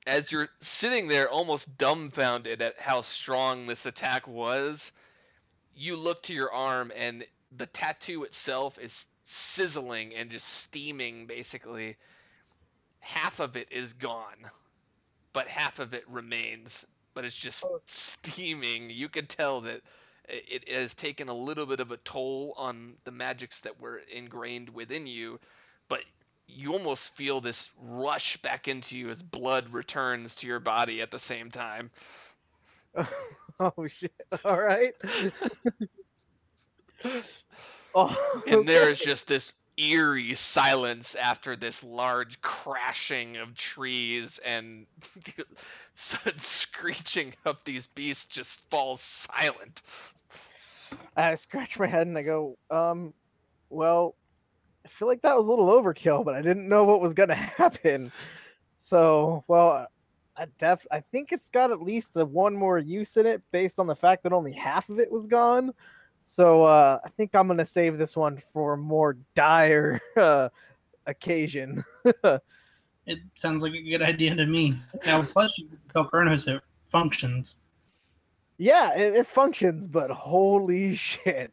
As you're sitting there almost dumbfounded at how strong this attack was, you look to your arm and the tattoo itself is sizzling and just steaming basically. Half of it is gone, but half of it remains, but it's just steaming. You can tell that it has taken a little bit of a toll on the magics that were ingrained within you, but you almost feel this rush back into you as blood returns to your body at the same time. Oh shit! All right. Oh, And there is okay. just this eerie silence after this large crashing of trees and screeching of these beasts just falls silent. I scratch my head and I go, well, I feel like that was a little overkill, but I didn't know what was gonna happen. So, well, I think it's got at least one more use in it based on the fact that only half of it was gone. So, I think I'm gonna save this one for a more dire occasion. It sounds like a good idea to me. Now, plus you can tell Kronos it functions. Yeah, it functions, but holy shit.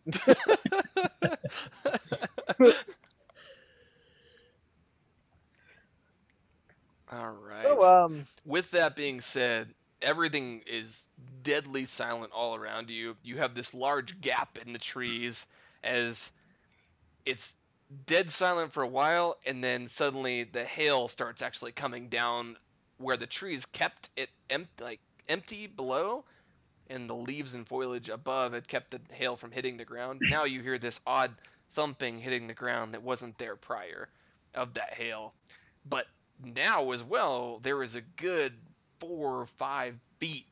All right. So, With that being said, everything is deadly silent all around you. You have this large gap in the trees as it's dead silent for a while, and then suddenly the hail starts actually coming down where the trees kept it empty below, and the leaves and foliage above had kept the hail from hitting the ground. Now you hear this odd thumping hitting the ground that wasn't there prior of that hail. But now as well, there is a good 4 or 5 feet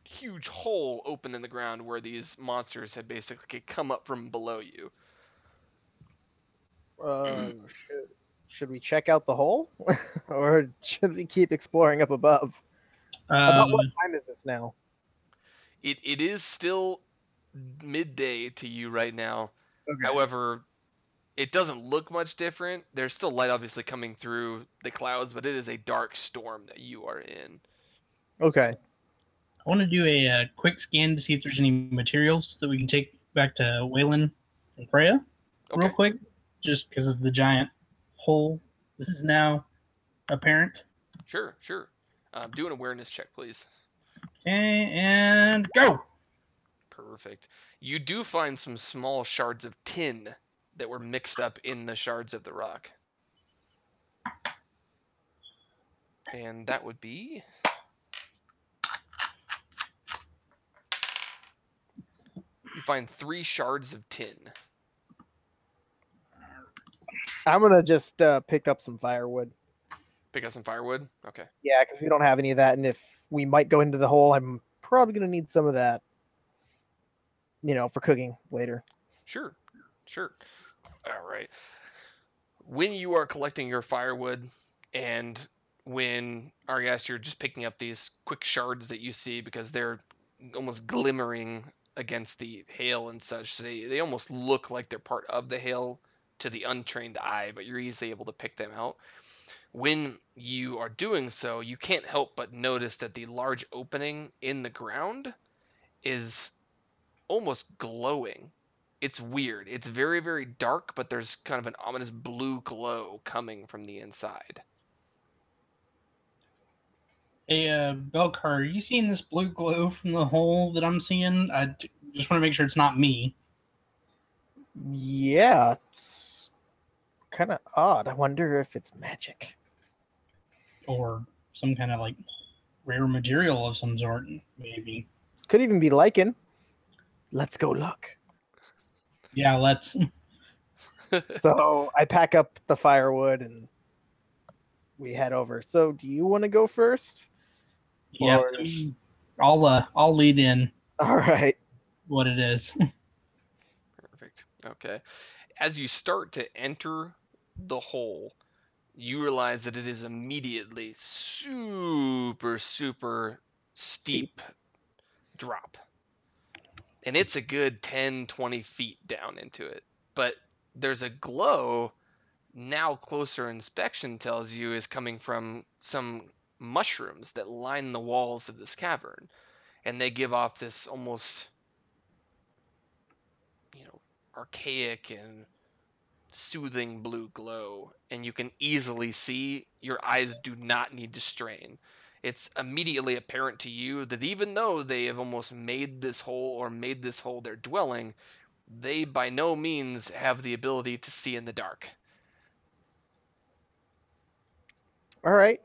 huge hole open in the ground where these monsters had basically come up from below you. should we check out the hole, or should we keep exploring up above? About what time is this now? It is still midday to you right now. Okay. However, it doesn't look much different. There's still light obviously coming through the clouds, but it is a dark storm that you are in. Okay. I want to do a quick scan to see if there's any materials that we can take back to Waylon and Freya real quick, just because of the giant hole. This is now apparent. Sure. Do an awareness check, please. Okay, and go! Perfect. You do find some small shards of tin that were mixed up in the shards of the rock. And that would be... You find 3 shards of tin. I'm gonna just pick up some firewood. Pick up some firewood? Okay. Yeah, because we don't have any of that, and if we might go into the hole, I'm probably gonna need some of that. For cooking later. Sure. All right. When you are collecting your firewood, and when Argast, you're just picking up these quick shards that you see because they're almost glimmering against the hail and such. They almost look like they're part of the hail to the untrained eye, but you're easily able to pick them out. When you are doing so, you can't help but notice that the large opening in the ground is almost glowing. It's weird. It's very, very dark, but there's kind of an ominous blue glow coming from the inside. Hey, Belcar, are you seeing this blue glow from the hole that I'm seeing? I just want to make sure it's not me. Yeah, it's kind of odd. I wonder if it's magic. Or some kind of, rare material of some sort, maybe. Could even be lichen. Let's go look. Yeah, let's. So I pack up the firewood and we head over. So do you want to go first? Yeah, I'll lead in. All right. What it is. Perfect. Okay. As you start to enter the hole, you realize that it is immediately super, super steep drop. And it's a good 10, 20 feet down into it. But there's a glow now closer inspection tells you is coming from some mushrooms that line the walls of this cavern, and they give off this almost, archaic and soothing blue glow, and you can easily see your eyes do not need to strain. It's immediately apparent to you that even though they have almost made this hole or made this hole their dwelling, they by no means have the ability to see in the dark. All right.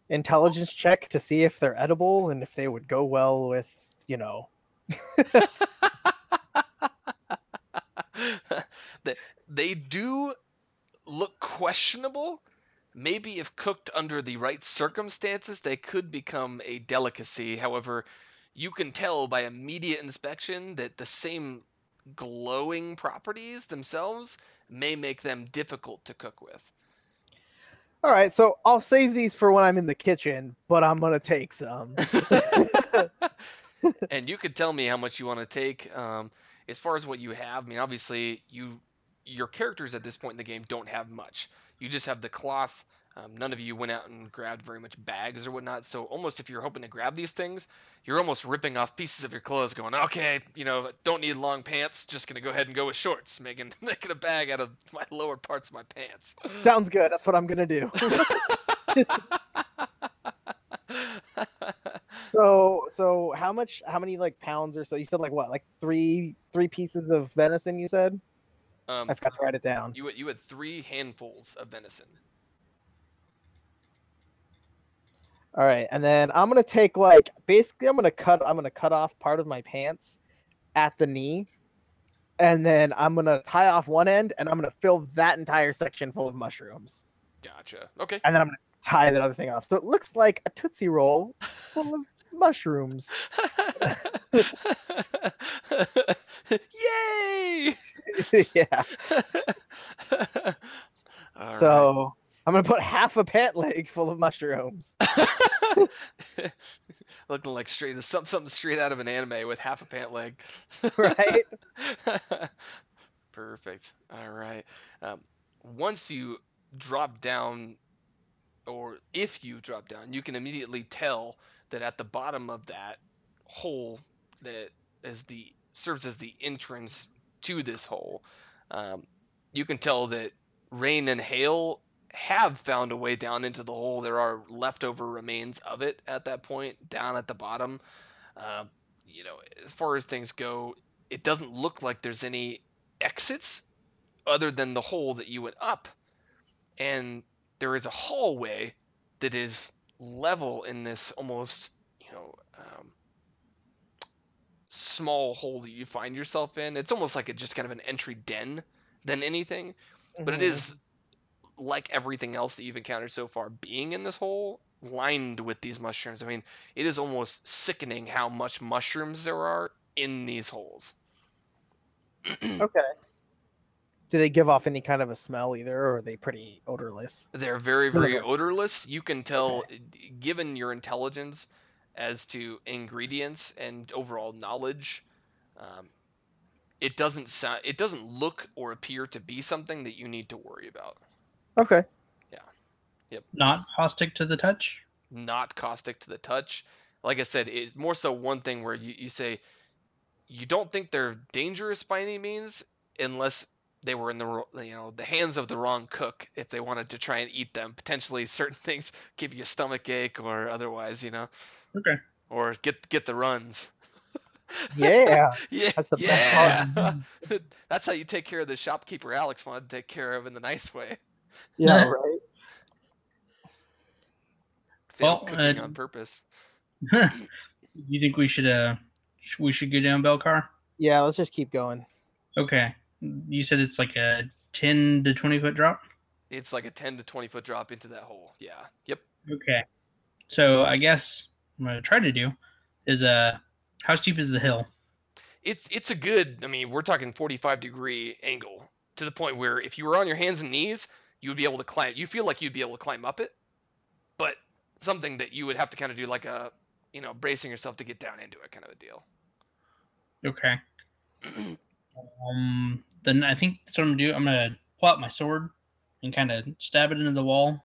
Intelligence check to see if they're edible and if they would go well with, They do look questionable. Maybe if cooked under the right circumstances, they could become a delicacy. However, you can tell by immediate inspection that the same glowing properties themselves may make them difficult to cook with. All right, so I'll save these for when I'm in the kitchen, but I'm gonna take some. And you could tell me how much you want to take. As far as what you have, I mean, obviously, your characters at this point in the game don't have much. You just have the cloth. None of you went out and grabbed very much bags or whatnot. So almost if you're hoping to grab these things, you're almost ripping off pieces of your clothes, going, okay, don't need long pants. Just gonna go ahead and go with shorts, making a bag out of my lower parts of my pants. Sounds good. That's what I'm gonna do. So how many like pounds or so? You said like what, like three pieces of venison, you said? I forgot to write it down. You had 3 handfuls of venison. All right, and then I'm gonna take like basically I'm gonna cut off part of my pants at the knee, and then I'm gonna tie off one end, and I'm gonna fill that entire section full of mushrooms. Gotcha. Okay. And then I'm gonna tie that other thing off, so it looks like a Tootsie Roll full of mushrooms. Yay! Yeah. All So I'm gonna put half a pant leg full of mushrooms. right. Looking like something straight out of an anime with half a pant leg. Right? Perfect. All right. Once you drop down, or if you drop down, you can immediately tell that at the bottom of that hole that serves as the entrance to this hole, um, you can tell that rain and hail have found a way down into the hole. There are leftover remains of it at that point down at the bottom. Uh, as far as things go, it doesn't look like there's any exits other than the hole that you went up, and there is a hallway that is level in this almost, small hole that you find yourself in. It's almost like just kind of an entry den than anything, but it is like everything else that you've encountered so far, being in this hole lined with these mushrooms. I mean, it is almost sickening how much mushrooms there are in these holes. Okay. Do they give off any kind of a smell either, or are they pretty odorless? They're very, very Really? odorless. You can tell, given your intelligence as to ingredients and overall knowledge, um, it doesn't look or appear to be something that you need to worry about. Okay. Yeah. Yep. Not caustic to the touch. Not caustic to the touch. Like I said, it's more so one thing where you say you don't think they're dangerous by any means, unless they were in the hands of the wrong cook. If they wanted to try and eat them, potentially certain things give you a stomach ache or otherwise, Okay. or get the runs. Yeah. Yeah, That's the best part. yeah. That's how you take care of the shopkeeper Alex wanted to take care of in the nice way. Yeah, right. Failed Well, cooking on purpose. you think we should go down Belcar? Yeah, let's just keep going. Okay. You said it's like a 10 to 20 foot drop? It's like a 10 to 20 foot drop into that hole. Yeah. Yep. Okay. So I guess what I'm going to try to do is how steep is the hill? It's a good, I mean, we're talking 45-degree angle, to the point where if you were on your hands and knees, you would be able to climb. You feel like you'd be able to climb up it, but something that you would have to kind of do like a, bracing yourself to get down into it kind of a deal. Okay. Then I think that's what I'm gonna do. I'm gonna pull out my sword and kind of stab it into the wall